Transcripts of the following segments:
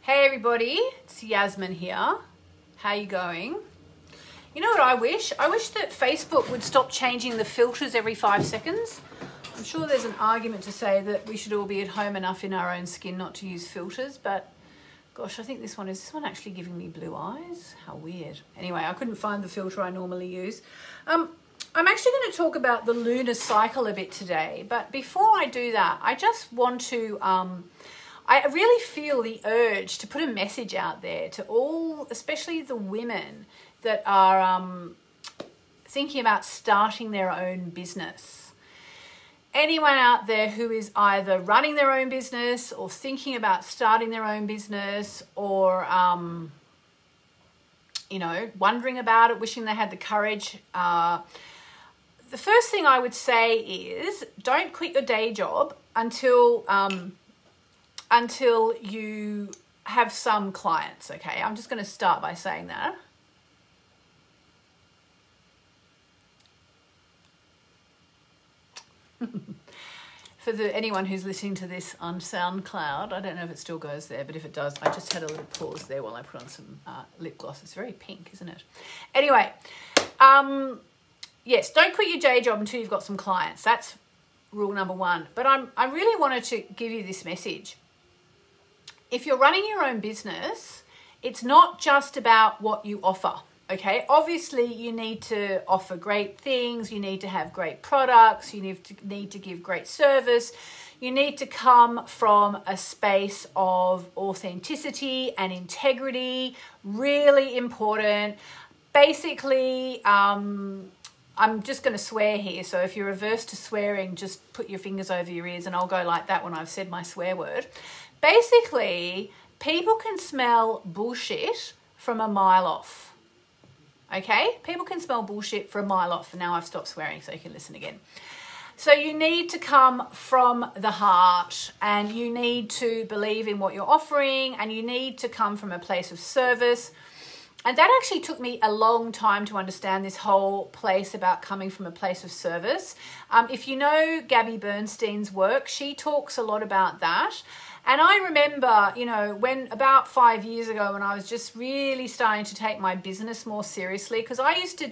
Hey everybody, it's Yasmin here. How you going? You know what I wish? I wish that Facebook would stop changing the filters every 5 seconds. I'm sure there's an argument to say that we should all be at home enough in our own skin not to use filters, but gosh, I think this one actually giving me blue eyes? How weird. Anyway, I couldn't find the filter I normally use. I'm actually going to talk about the lunar cycle a bit today, but before I do that, I just want to, I really feel the urge to put a message out there to all, especially the women that are thinking about starting their own business. Anyone out there who is either running their own business or thinking about starting their own business or, you know, wondering about it, wishing they had the courage. The first thing I would say is don't quit your day job until you have some clients, okay? I'm just going to start by saying that. For anyone who's listening to this on SoundCloud, I don't know if it still goes there, but if it does, I just had a little pause there while I put on some lip gloss. It's very pink, isn't it? Anyway, yes, don't quit your day job until you've got some clients. That's rule number one. But I really wanted to give you this message. If you're running your own business, it's not just about what you offer. Okay, obviously you need to offer great things, you need to have great products, you need to give great service, you need to come from a space of authenticity and integrity, really important. Basically, I'm just going to swear here, so if you're averse to swearing, just put your fingers over your ears and I'll go like that when I've said my swear word. Basically, people can smell bullshit from a mile off. Okay, people can smell bullshit for a mile off. And now I've stopped swearing so you can listen again. So you need to come from the heart and you need to believe in what you're offering and you need to come from a place of service. And that actually took me a long time to understand this whole place about coming from a place of service. If you know Gabby Bernstein's work, she talks a lot about that. And I remember, you know, when about 5 years ago when I was just really starting to take my business more seriously, because I used to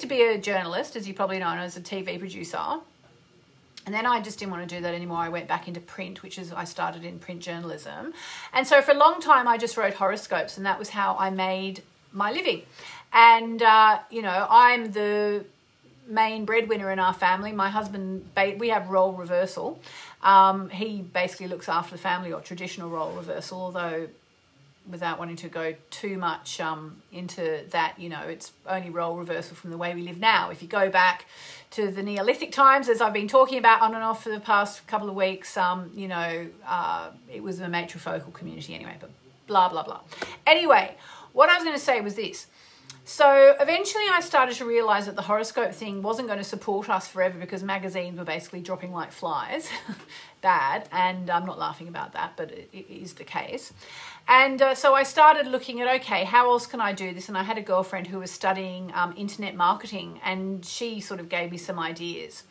be a journalist, as you probably know, as a TV producer. And then I just didn't want to do that anymore. I went back into print, which is I started in print journalism. And so for a long time, I just wrote horoscopes and that was how I made my living. And, you know, I'm the main breadwinner in our family. My husband, we have role reversal. He basically looks after the family, or traditional role reversal, although without wanting to go too much into that, you know, it's only role reversal from the way we live now. If you go back to the Neolithic times, as I've been talking about on and off for the past couple of weeks, you know, it was a matrifocal community anyway, but blah, blah, blah. Anyway, what I was going to say was this. So eventually I started to realize that the horoscope thing wasn't going to support us forever because magazines were basically dropping like flies. Bad. And I'm not laughing about that, but it is the case. And so I started looking at, okay, how else can I do this? And I had a girlfriend who was studying internet marketing and she sort of gave me some ideas.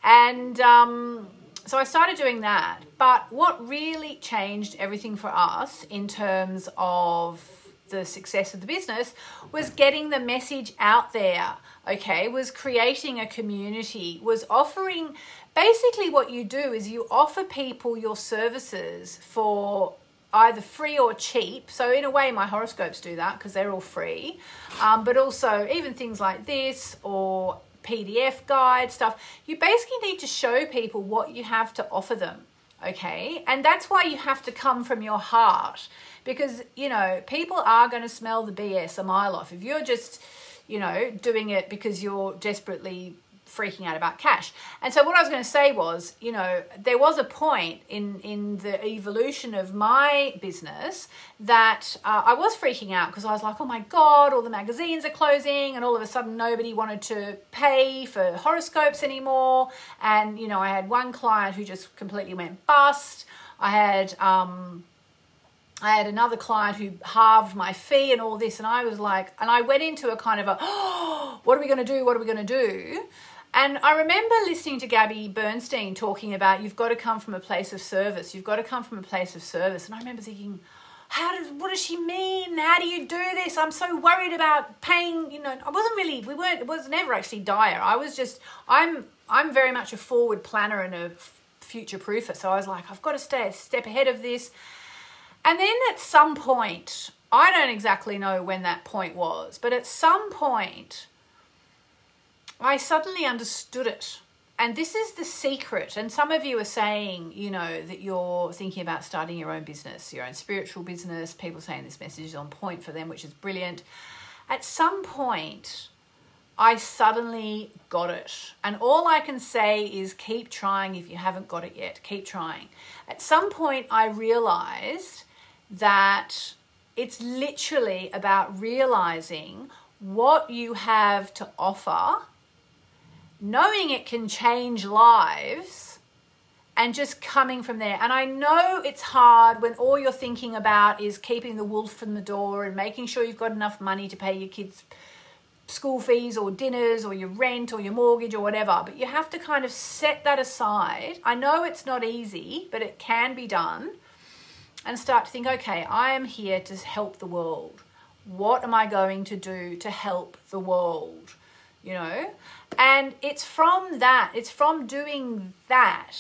And so I started doing that. But what really changed everything for us in terms of the success of the business was getting the message out there, okay, was creating a community, was offering, basically what you do is you offer people your services for either free or cheap. So in a way my horoscopes do that because they're all free, but also even things like this or PDF guide stuff, you basically need to show people what you have to offer them. Okay, and that's why you have to come from your heart because, you know, people are going to smell the BS a mile off. If you're just, you know, doing it because you're desperately freaking out about cash. And so what I was going to say was, you know, there was a point in the evolution of my business that I was freaking out because I was like, oh my God, all the magazines are closing and all of a sudden nobody wanted to pay for horoscopes anymore. And, you know, I had one client who just completely went bust. I had another client who halved my fee and all this. And I was like, and I went into a kind of a, oh, what are we going to do? What are we going to do? And I remember listening to Gabby Bernstein talking about you've got to come from a place of service. You've got to come from a place of service. And I remember thinking, what does she mean? How do you do this? I'm so worried about paying, you know, it was never actually dire. I was just, I'm very much a forward planner and a future proofer. So I was like, I've got to stay a step ahead of this. And then at some point, I don't exactly know when that point was, but at some point, I suddenly understood it. And this is the secret. And some of you are saying, you know, that you're thinking about starting your own business, your own spiritual business. People saying this message is on point for them, which is brilliant. At some point, I suddenly got it. And all I can say is keep trying if you haven't got it yet. Keep trying. At some point, I realized that it's literally about realizing what you have to offer, knowing it can change lives, and just coming from there. And I know it's hard when all you're thinking about is keeping the wolf from the door and making sure you've got enough money to pay your kids' school fees or dinners or your rent or your mortgage or whatever. But you have to kind of set that aside. I know it's not easy, but it can be done. And start to think, okay, I am here to help the world. What am I going to do to help the world? You know? And it's from that, it's from doing that,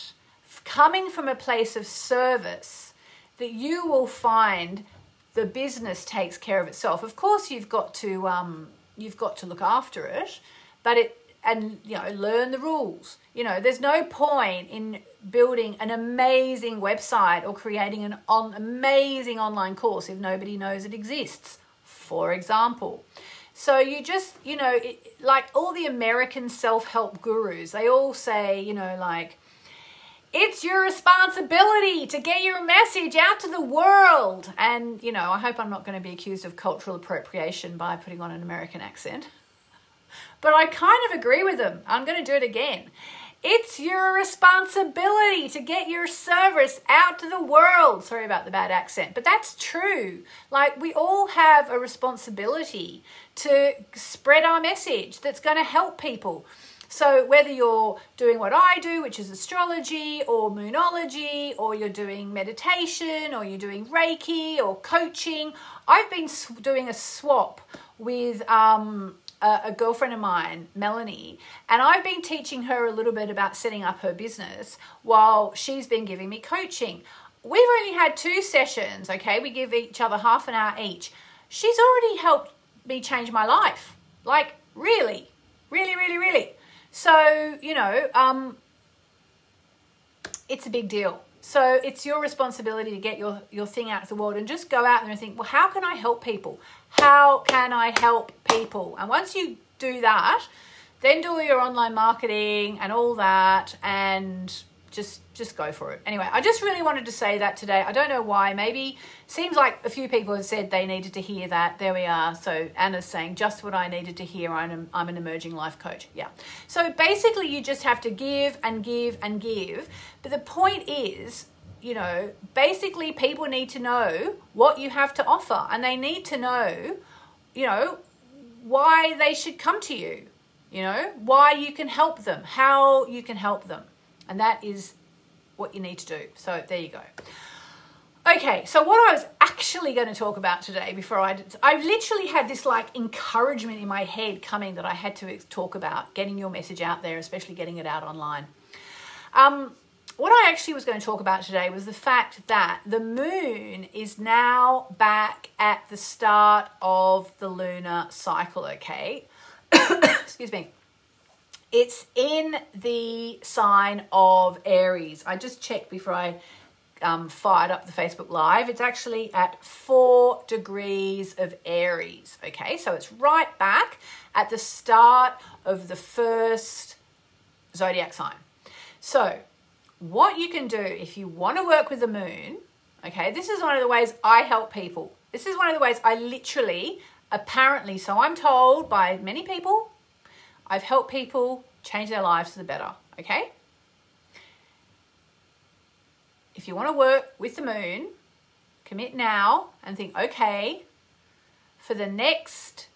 coming from a place of service, that you will find the business takes care of itself. Of course, you've got to look after it, but learn the rules. You know, there's no point in building an amazing website or creating an amazing online course if nobody knows it exists, for example. So you just, you know, like all the American self-help gurus, they all say, you know, like, it's your responsibility to get your message out to the world. And, you know, I hope I'm not going to be accused of cultural appropriation by putting on an American accent. But I kind of agree with them. I'm going to do it again. It's your responsibility to get your service out to the world. Sorry about the bad accent, but that's true. Like, we all have a responsibility to spread our message that's going to help people. So whether you're doing what I do, which is astrology or moonology, or you're doing meditation, or you're doing Reiki or coaching, I've been doing a swap with a girlfriend of mine, Melanie, and I've been teaching her a little bit about setting up her business while she's been giving me coaching. We've only had 2 sessions, okay? We give each other half an hour each. She's already helped me change my life. Like, really, really, really, really. So, you know, it's a big deal. So it's your responsibility to get your thing out to the world, and just go out there and think, well, how can I help people? How can I help people? And once you do that, then do all your online marketing and all that, and just go for it. Anyway, I just really wanted to say that today. I don't know why. Maybe seems like a few people have said they needed to hear that. There we are. So Anna's saying just what I needed to hear. I'm an emerging life coach. Yeah. So basically you just have to give and give and give. But the point is, you know, basically people need to know what you have to offer, and they need to know, you know, why they should come to you, you know, why you can help them, how you can help them. And that is what you need to do. So there you go. Okay, so what I was actually going to talk about today, I literally had this like encouragement in my head coming that I had to talk about getting your message out there, especially getting it out online. What I actually was going to talk about today was the fact that the moon is now back at the start of the lunar cycle, okay? Excuse me. It's in the sign of Aries. I just checked before I fired up the Facebook Live. It's actually at 4 degrees of Aries, okay? So it's right back at the start of the first zodiac sign. So what you can do if you want to work with the moon, okay, this is one of the ways I help people. This is one of the ways I literally, apparently, so I'm told by many people, I've helped people change their lives for the better, okay? If you want to work with the moon, commit now and think, okay, for the next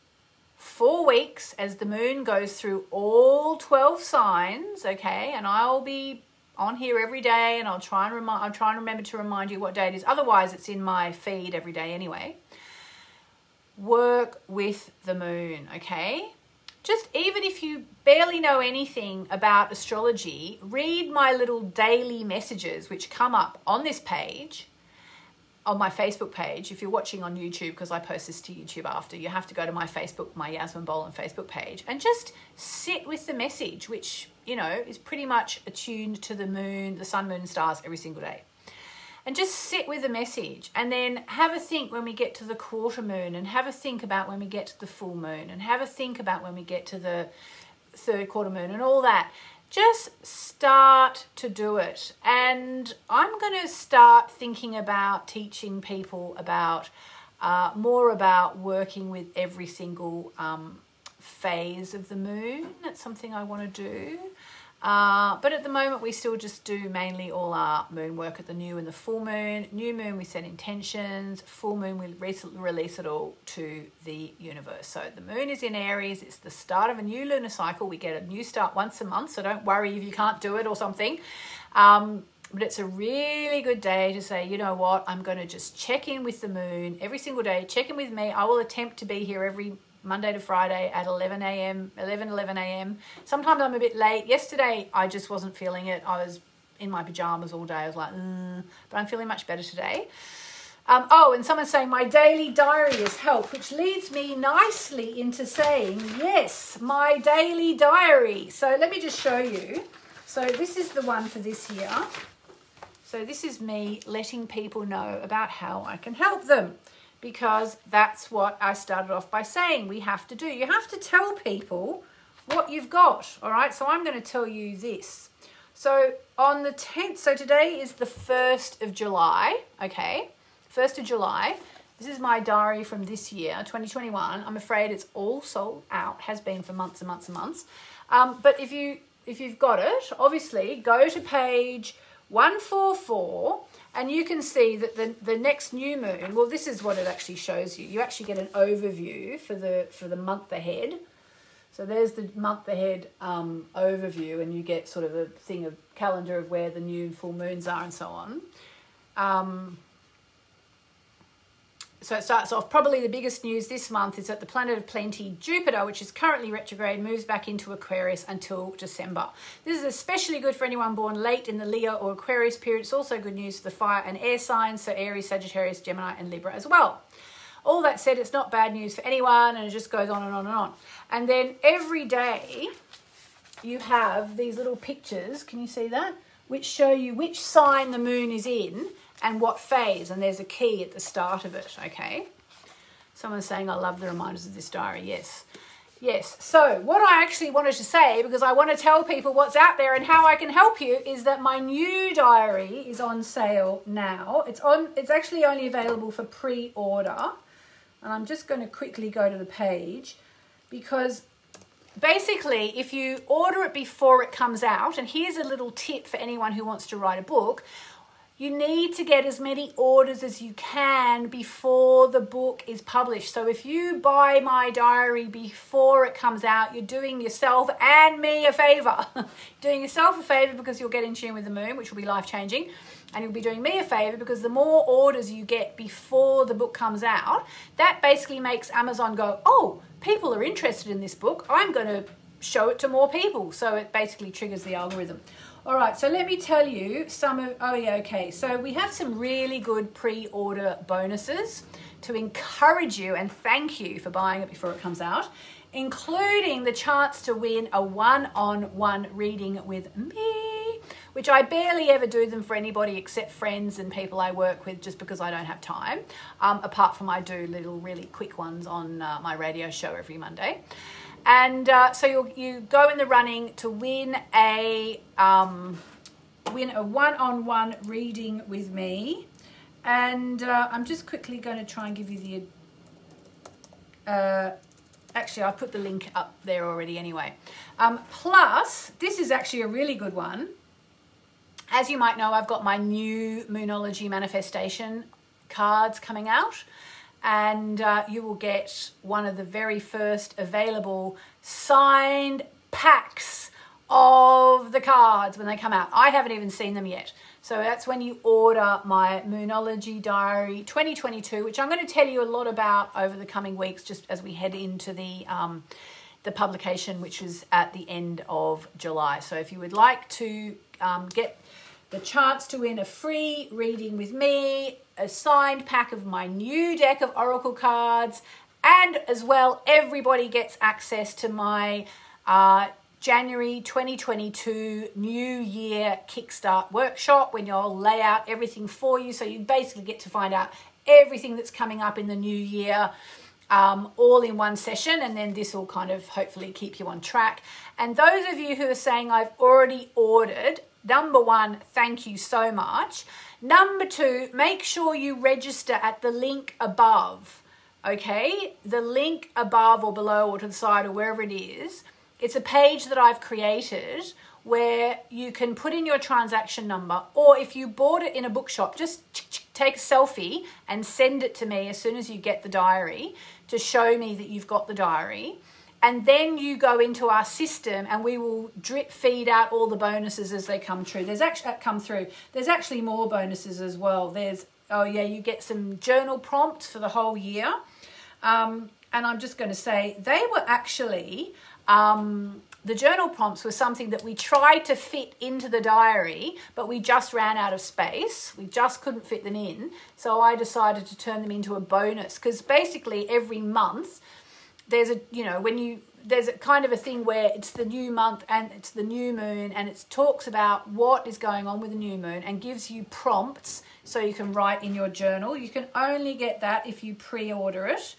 4 weeks as the moon goes through all 12 signs, okay? And I'll be on here every day, and I'll try and remember to remind you what day it is. Otherwise, it's in my feed every day anyway. Work with the moon, okay? Just even if you barely know anything about astrology, read my little daily messages which come up on this page, on my Facebook page. If you're watching on YouTube, because I post this to YouTube after, you have to go to my Facebook, my Yasmin Boland Facebook page, and just sit with the message, which, you know, is pretty much attuned to the moon, the sun, moon, and stars every single day. And just sit with the message, and then have a think when we get to the quarter moon, and have a think about when we get to the full moon, and have a think about when we get to the third quarter moon and all that. Just start to do it. And I'm going to start thinking about teaching people about more about working with every single phase of the moon. That's something I want to do. But at the moment, we still just do mainly all our moon work at the new and the full moon. New moon, we set intentions. Full moon, we release it all to the universe. So the moon is in Aries. It's the start of a new lunar cycle. We get a new start once a month, so don't worry if you can't do it or something. But it's a really good day to say, you know what, I'm going to just check in with the moon every single day. Check in with me. I will attempt to be here every Monday to Friday at 11 a.m. Sometimes I'm a bit late. Yesterday, I just wasn't feeling it. I was in my pajamas all day. I was like, but I'm feeling much better today. Oh, and someone's saying my daily diary has helped, which leads me nicely into saying, yes, my daily diary. So let me just show you. So this is the one for this year. So this is me letting people know about how I can help them, because that's what I started off by saying we have to do. You have to tell people what you've got, all right? So I'm going to tell you this. So on the 10th, so today is the 1st of July, okay? 1st of July. This is my diary from this year, 2021. I'm afraid it's all sold out, has been for months and months and months. But if you've got it, obviously go to page 144, and you can see that the next new moon, well, this is what it actually shows you. You actually get an overview for the month ahead. So there's the month ahead overview, and you get sort of a thing of calendar of where the new full moons are and so on. So it starts off, probably the biggest news this month is that the planet of plenty, Jupiter, which is currently retrograde, moves back into Aquarius until December. This is especially good for anyone born late in the Leo or Aquarius period. It's also good news for the fire and air signs, so Aries, Sagittarius, Gemini, and Libra as well. All that said, it's not bad news for anyone, and it just goes on and on and on. And then every day you have these little pictures, can you see that? Which show you which sign the moon is in and what phase, and there's a key at the start of it, okay? Someone's saying, I love the reminders of this diary. Yes. Yes. So what I actually wanted to say, because I want to tell people what's out there and how I can help you, is that my new diary is on sale now. It's actually only available for pre-order. And I'm just going to quickly go to the page, because basically if you order it before it comes out, and here's a little tip for anyone who wants to write a book, you need to get as many orders as you can before the book is published. So if you buy my diary before it comes out, you're doing yourself and me a favor. Doing yourself a favor because you'll get in tune with the moon, which will be life-changing. And you'll be doing me a favor because the more orders you get before the book comes out, that basically makes Amazon go, oh, people are interested in this book. I'm going to show it to more people. So it basically triggers the algorithm. All right, so let me tell you some of, oh yeah, okay. So we have some really good pre-order bonuses to encourage you and thank you for buying it before it comes out, including the chance to win a one-on-one reading with me, which I barely ever do them for anybody except friends and people I work with, just because I don't have time, apart from I do little really quick ones on my radio show every Monday. And so you go in the running to win a one-on-one reading with me. And I'm just quickly going to try and give you the... actually, I've put the link up there already anyway. Plus, this is actually a really good one. As you might know, I've got my new Moonology manifestation cards coming out. and you will get one of the very first available signed packs of the cards when they come out. I haven't even seen them yet. So that's when you order my Moonology Diary 2022, which I'm going to tell you a lot about over the coming weeks, just as we head into the publication, which is at the end of July. So if you would like to get the chance to win a free reading with me, a signed pack of my new deck of Oracle cards, and as well, everybody gets access to my January 2022 New Year Kickstart workshop, when you'll lay out everything for you. So you basically get to find out everything that's coming up in the new year, all in one session, and then this will kind of hopefully keep you on track. And those of you who are saying I've already ordered, number one, thank you so much. Number two, make sure you register at the link above, okay? The link above or below or to the side or wherever it is. It's a page that I've created where you can put in your transaction number, or if you bought it in a bookshop, just take a selfie and send it to me as soon as you get the diary to show me that you've got the diary. And then you go into our system and we will drip feed out all the bonuses as they come through. There's actually more bonuses as well. You get some journal prompts for the whole year. And I'm just going to say they were actually, the journal prompts were something that we tried to fit into the diary, but we just ran out of space. We just couldn't fit them in. So I decided to turn them into a bonus, because basically every month there's there's a kind of a thing where it's the new month and it's the new moon, and it talks about what is going on with the new moon and gives you prompts so you can write in your journal. You can only get that if you pre-order it.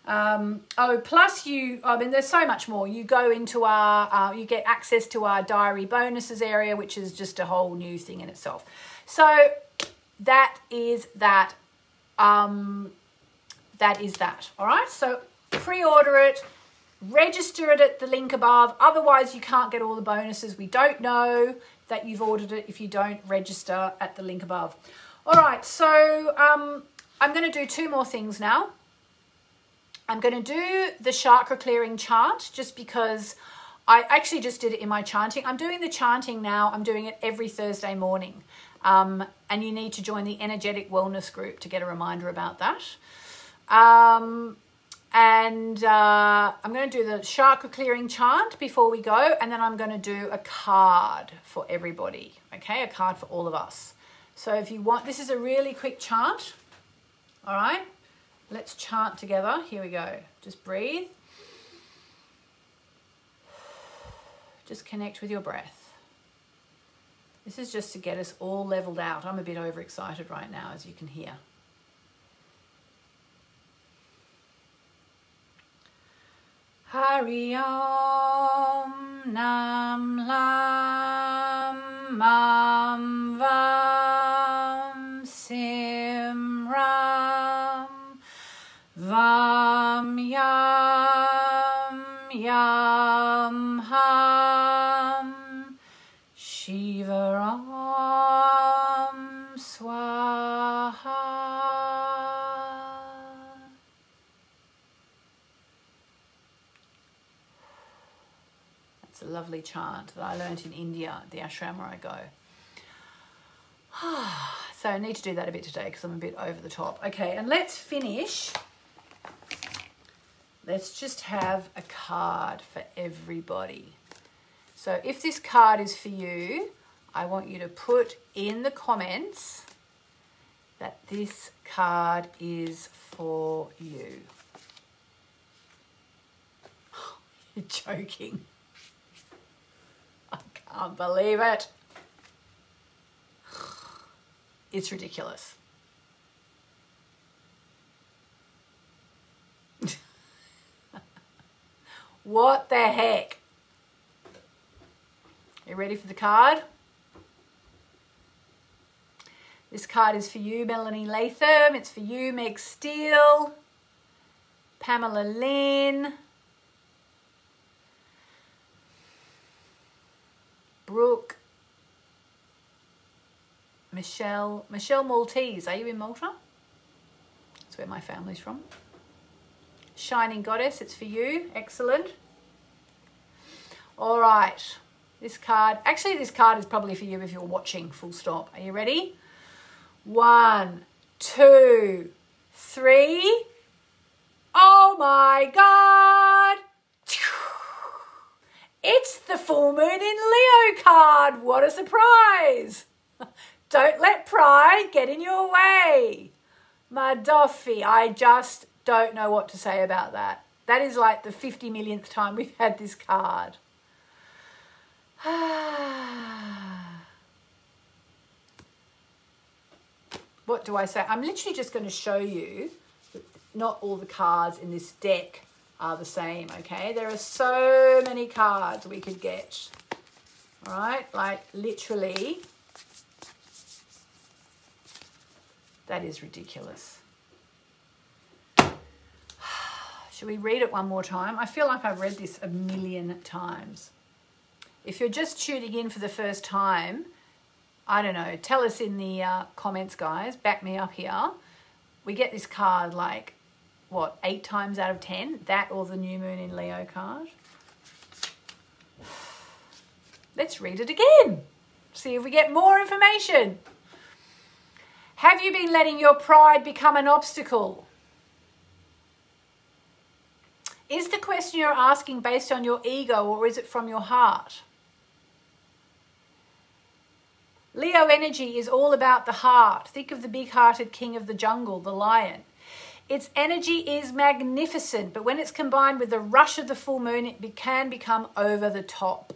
Plus there's so much more. You go into you get access to our diary bonuses area, which is just a whole new thing in itself. So that is that. That is that. All right. So pre-order it, register it at the link above. Otherwise, you can't get all the bonuses. We don't know that you've ordered it if you don't register at the link above. All right. So I'm going to do two more things now. I'm going to do the chakra clearing chant, just because I actually just did it in my chanting. I'm doing the chanting now. I'm doing it every Thursday morning. And you need to join the energetic wellness group to get a reminder about that. I'm going to do the chakra clearing chant before we go. And then I'm going to do a card for everybody. Okay, a card for all of us. So if you want, this is a really quick chant. All right. Let's chant together. Here we go. Just breathe. Just connect with your breath. This is just to get us all leveled out. I'm a bit overexcited right now, as you can hear. Hari Om Nam Lam Mam Vam Sim Ram Vam Yam Yam Ham Shiva Ram Swaha. That's a lovely chant that I learnt in India, the ashram where I go. So I need to do that a bit today because I'm a bit over the top. Okay, and let's finish. Let's just have a card for everybody. So if this card is for you, I want you to put in the comments that this card is for you. You're joking. I can't believe it. It's ridiculous. What the heck? You ready for the card? This card is for you, Melanie Latham. It's for you, Meg Steele, Pamela Lynn, Brooke, Michelle Maltese. Are you in Malta? That's where my family's from. Shining Goddess, it's for you. Excellent. All right. This card, actually this card is probably for you if you're watching, full stop. Are you ready? 1, 2, 3. Oh my God. It's the full moon in Leo card. What a surprise. Don't let pride get in your way. Madoffy, I just don't know what to say about that. That is like the 50 millionth time we've had this card. What do I say? I'm literally just going to show you that not all the cards in this deck are the same, okay? There are so many cards we could get, all right? Like literally, that is ridiculous. Should we read it one more time? I feel like I've read this a million times. If you're just tuning in for the first time, I don't know, tell us in the comments, guys. Back me up here. We get this card like, what, 8 times out of 10? That or the new moon in Leo card. Let's read it again. See if we get more information. Have you been letting your pride become an obstacle? Is the question you're asking based on your ego or is it from your heart? Leo energy is all about the heart. Think of the big-hearted king of the jungle, the lion. Its energy is magnificent, but when it's combined with the rush of the full moon, it can become over the top.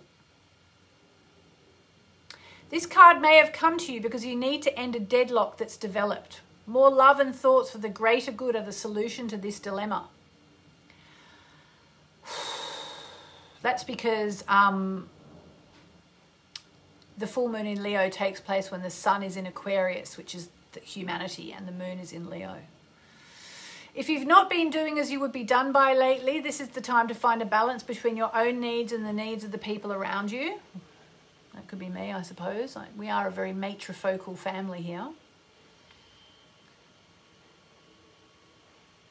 This card may have come to you because you need to end a deadlock that's developed. More love and thoughts for the greater good are the solution to this dilemma. That's because the full moon in Leo takes place when the sun is in Aquarius, which is the humanity, and the moon is in Leo. If you've not been doing as you would be done by lately, this is the time to find a balance between your own needs and the needs of the people around you. That could be me, I suppose. We are a very matrifocal family here.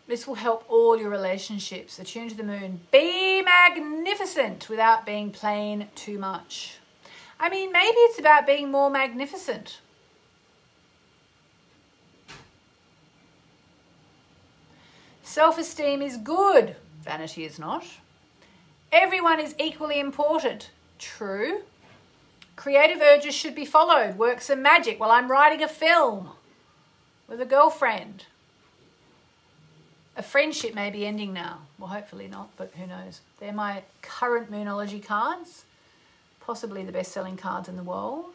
This will help all your relationships. Attune to the moon. Be magnificent without being plain too much. I mean, maybe it's about being more magnificent. Self-esteem is good. Vanity is not. Everyone is equally important. True. Creative urges should be followed. Works of magic. Well, I'm writing a film with a girlfriend. A friendship may be ending now. Well, hopefully not, but who knows. They're my current Moonology cards. Possibly the best-selling cards in the world.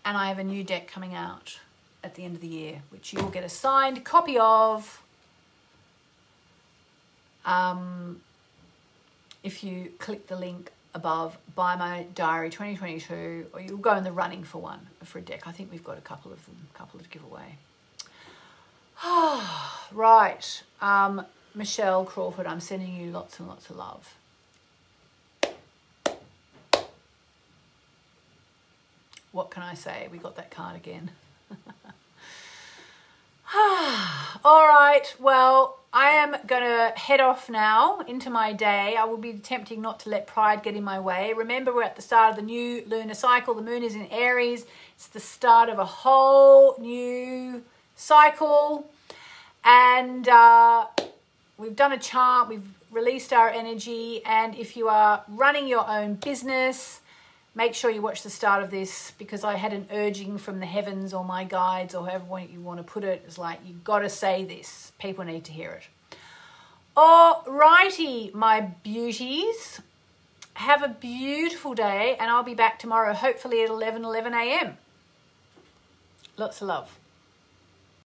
And I have a new deck coming out at the end of the year, which you will get a signed copy of if you click the link above, Buy My Diary 2022, or you'll go in the running for one, for a deck. I think we've got a couple of them, a couple to give away. Right. Michelle Crawford, I'm sending you lots and lots of love. What can I say? We got that card again. All right. Well, I am going to head off now into my day. I will be attempting not to let pride get in my way. Remember, we're at the start of the new lunar cycle. The moon is in Aries. It's the start of a whole new cycle. And we've done a chant. We've released our energy. And if you are running your own business, make sure you watch the start of this, because I had an urging from the heavens or my guides or however you want to put it. It's like, you've got to say this. People need to hear it. Alrighty, my beauties. Have a beautiful day, and I'll be back tomorrow, hopefully at 11 a.m. Lots of love.